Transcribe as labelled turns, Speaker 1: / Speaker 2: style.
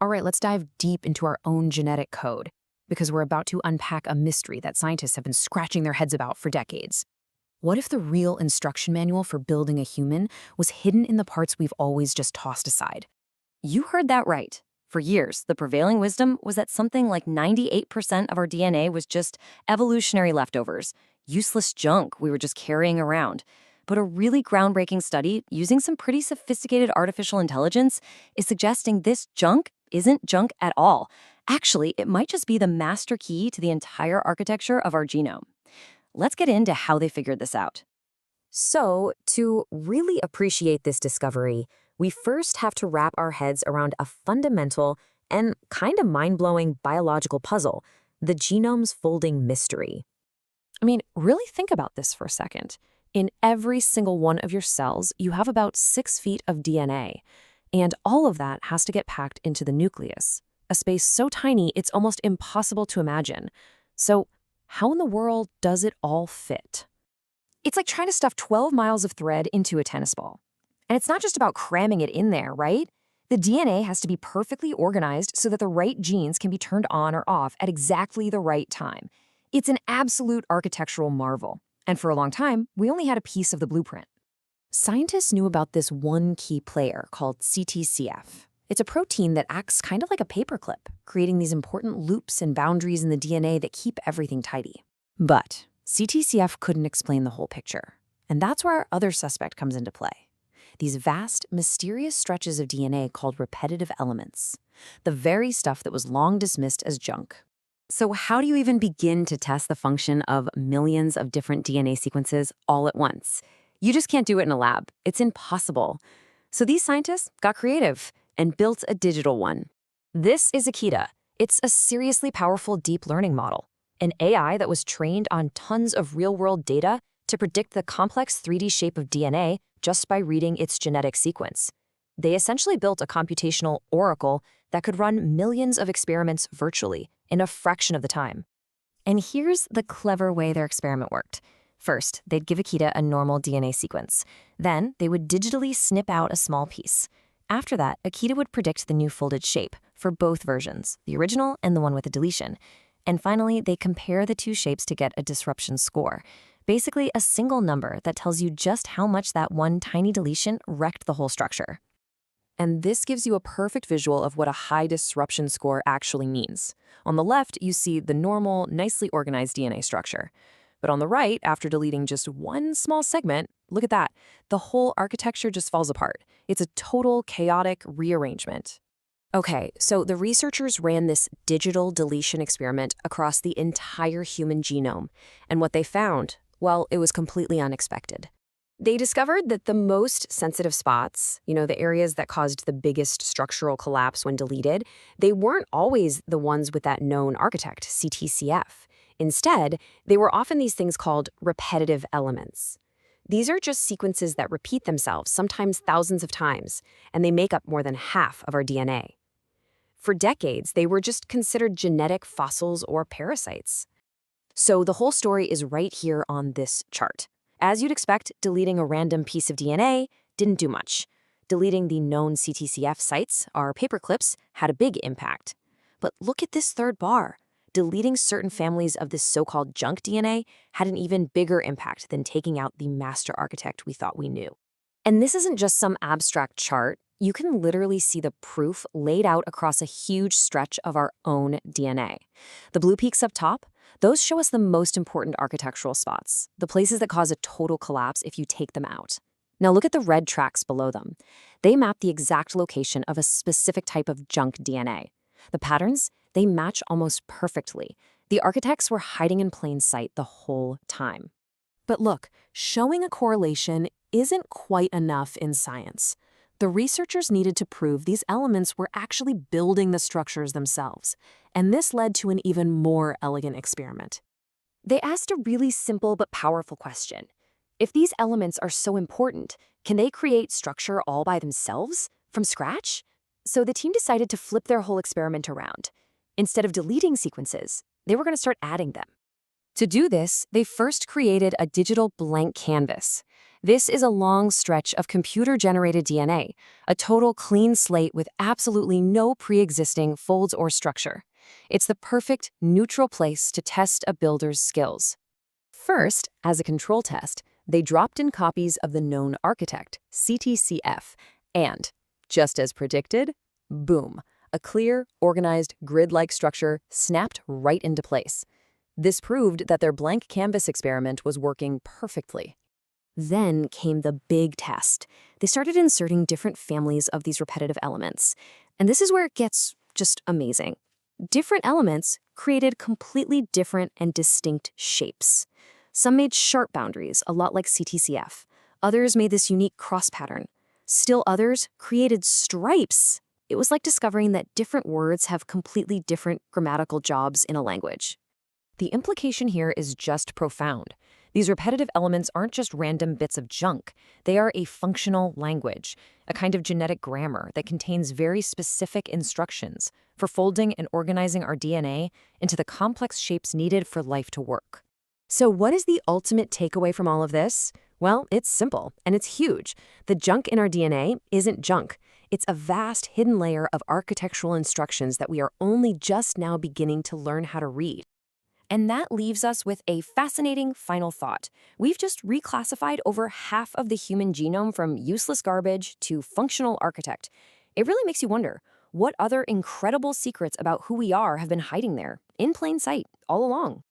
Speaker 1: All right, let's dive deep into our own genetic code, because we're about to unpack a mystery that scientists have been scratching their heads about for decades. What if the real instruction manual for building a human was hidden in the parts we've always just tossed aside?
Speaker 2: You heard that right. For years, the prevailing wisdom was that something like 98% of our DNA was just evolutionary leftovers, useless junk we were just carrying around. But a really groundbreaking study using some pretty sophisticated artificial intelligence is suggesting this junk isn't junk at all. Actually, it might just be the master key to the entire architecture of our genome. Let's get into how they figured this out.
Speaker 3: So, to really appreciate this discovery, we first have to wrap our heads around a fundamental and kind of mind-blowing biological puzzle, the genome's folding mystery.
Speaker 4: I mean, really think about this for a second. In every single one of your cells, you have about 6 feet of DNA, and all of that has to get packed into the nucleus, a space so tiny it's almost impossible to imagine. So, how in the world does it all fit?
Speaker 1: It's like trying to stuff 12 miles of thread into a tennis ball. And it's not just about cramming it in there, right? The DNA has to be perfectly organized so that the right genes can be turned on or off at exactly the right time. It's an absolute architectural marvel. And for a long time, we only had a piece of the blueprint.
Speaker 4: Scientists knew about this one key player called CTCF. It's a protein that acts kind of like a paperclip, creating these important loops and boundaries in the DNA that keep everything tidy. But CTCF couldn't explain the whole picture. And that's where our other suspect comes into play. These vast, mysterious stretches of DNA called repetitive elements. The very stuff that was long dismissed as junk.
Speaker 3: So how do you even begin to test the function of millions of different DNA sequences all at once? You just can't do it in a lab. It's impossible. So these scientists got creative and built a digital one.
Speaker 2: This is Akita. It's a seriously powerful deep learning model, an AI that was trained on tons of real-world data to predict the complex 3D shape of DNA just by reading its genetic sequence. They essentially built a computational oracle that could run millions of experiments virtually in a fraction of the time. And here's the clever way their experiment worked. First, they'd give Akita a normal DNA sequence. Then, they would digitally snip out a small piece. After that, Akita would predict the new folded shape for both versions, the original and the one with a deletion. And finally, they compare the two shapes to get a disruption score. Basically, a single number that tells you just how much that one tiny deletion wrecked the whole structure.
Speaker 4: And this gives you a perfect visual of what a high disruption score actually means. On the left, you see the normal, nicely organized DNA structure. But on the right, after deleting just one small segment, look at that. The whole architecture just falls apart. It's a total chaotic rearrangement.
Speaker 3: Okay, so the researchers ran this digital deletion experiment across the entire human genome. And what they found, well, it was completely unexpected. They discovered that the most sensitive spots, the areas that caused the biggest structural collapse when deleted, they weren't always the ones with that known architect, CTCF. Instead, they were often these things called repetitive elements. These are just sequences that repeat themselves, sometimes thousands of times, and they make up more than half of our DNA. For decades, they were just considered genetic fossils or parasites. So the whole story is right here on this chart. As you'd expect, deleting a random piece of DNA didn't do much. Deleting the known CTCF sites, our paperclips, had a big impact. But look at this third bar. Deleting certain families of this so-called junk DNA had an even bigger impact than taking out the master architect we thought we knew. And this isn't just some abstract chart. You can literally see the proof laid out across a huge stretch of our own DNA. The blue peaks up top, those show us the most important architectural spots, the places that cause a total collapse if you take them out. Now look at the red tracks below them. They map the exact location of a specific type of junk DNA. The patterns, they match almost perfectly. The architects were hiding in plain sight the whole time.
Speaker 4: But look, showing a correlation isn't quite enough in science. The researchers needed to prove these elements were actually building the structures themselves, and this led to an even more elegant experiment.
Speaker 3: They asked a really simple but powerful question. If these elements are so important, can they create structure all by themselves, from scratch? So the team decided to flip their whole experiment around. Instead of deleting sequences, they were going to start adding them. To do this, they first created a digital blank canvas.
Speaker 2: This is a long stretch of computer-generated DNA, a total clean slate with absolutely no pre-existing folds or structure. It's the perfect, neutral place to test a builder's skills. First, as a control test, they dropped in copies of the known architect, CTCF, and, just as predicted, boom, a clear, organized, grid-like structure snapped right into place. This proved that their blank canvas experiment was working perfectly.
Speaker 3: Then came the big test. They started inserting different families of these repetitive elements. And this is where it gets just amazing. Different elements created completely different and distinct shapes. Some made sharp boundaries, a lot like CTCF. Others made this unique cross pattern. Still others created stripes. It was like discovering that different words have completely different grammatical jobs in a language.
Speaker 2: The implication here is just profound. These repetitive elements aren't just random bits of junk. They are a functional language, a kind of genetic grammar that contains very specific instructions for folding and organizing our DNA into the complex shapes needed for life to work. So what is the ultimate takeaway from all of this? Well, it's simple, and it's huge. The junk in our DNA isn't junk. It's a vast hidden layer of architectural instructions that we are only just now beginning to learn how to read.
Speaker 1: And that leaves us with a fascinating final thought. We've just reclassified over half of the human genome from useless garbage to functional architect. It really makes you wonder, what other incredible secrets about who we are have been hiding there, in plain sight, all along?